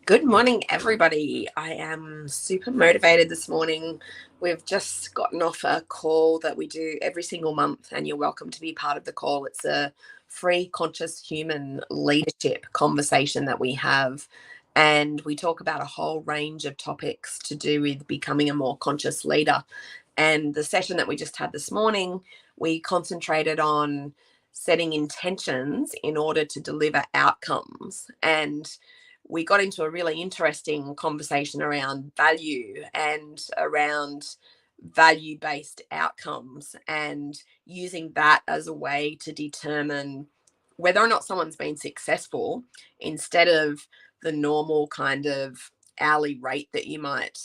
Good morning, everybody. I am super motivated this morning. We've just gotten off a call that we do every single month, and you're welcome to be part of the call. It's a free conscious human leadership conversation that we have, and we talk about a whole range of topics to do with becoming a more conscious leader. And the session that we just had this morning, we concentrated on setting intentions in order to deliver outcomes. And we got into a really interesting conversation around value and around value-based outcomes and using that as a way to determine whether or not someone's been successful instead of the normal kind of hourly rate that you might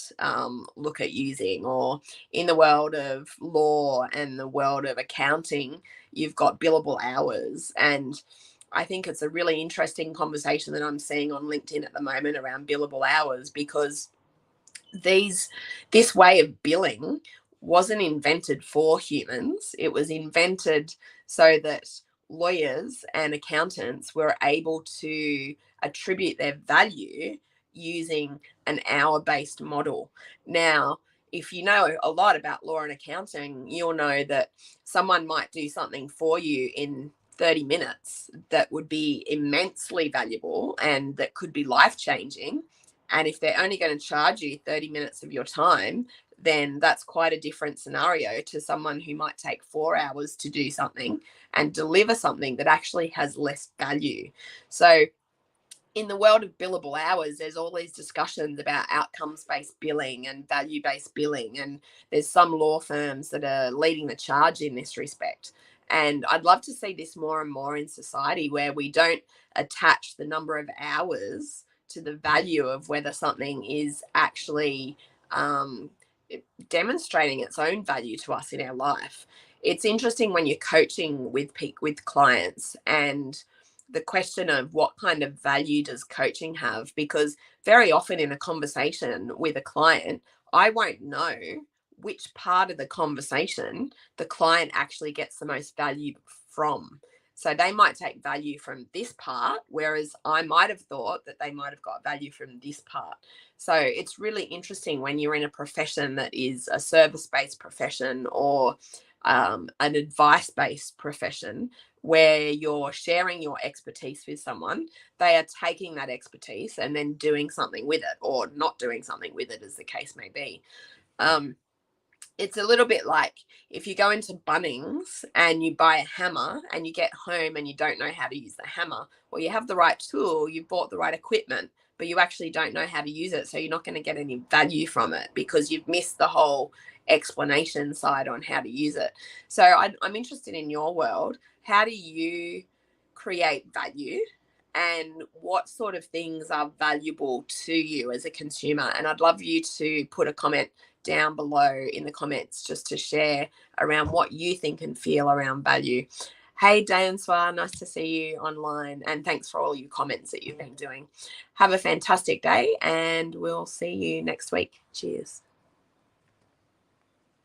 look at using. Or in the world of law and the world of accounting, you've got billable hours. And I think it's a really interesting conversation that I'm seeing on LinkedIn at the moment around billable hours, because this way of billing wasn't invented for humans. It was invented so that lawyers and accountants were able to attribute their value using an hour-based model. Now, if you know a lot about law and accounting, you'll know that someone might do something for you in 30 minutes that would be immensely valuable and that could be life-changing. And if they're only going to charge you 30 minutes of your time, then that's quite a different scenario to someone who might take 4 hours to do something and deliver something that actually has less value. So in the world of billable hours, there's all these discussions about outcomes-based billing and value-based billing. And there's some law firms that are leading the charge in this respect. And I'd love to see this more and more in society, where we don't attach the number of hours to the value of whether something is actually demonstrating its own value to us in our life. It's interesting when you're coaching with clients, and the question of what kind of value does coaching have, because very often in a conversation with a client, I won't know which part of the conversation the client actually gets the most value from. So they might take value from this part, whereas I might have thought that they might have got value from this part. So it's really interesting when you're in a profession that is a service-based profession or an advice-based profession, where you're sharing your expertise with someone. They are taking that expertise and then doing something with it, or not doing something with it, as the case may be. It's a little bit like if you go into Bunnings and you buy a hammer and you get home and you don't know how to use the hammer. Well, you have the right tool, you've bought the right equipment, but you actually don't know how to use it. So you're not going to get any value from it because you've missed the whole explanation side on how to use it. So I'm interested in your world. How do you create value? And what sort of things are valuable to you as a consumer? And I'd love you to put a comment down below in the comments just to share around what you think and feel around value. Hey, Danswa, nice to see you online, and thanks for all your comments that you've been doing. Have a fantastic day, and we'll see you next week. Cheers.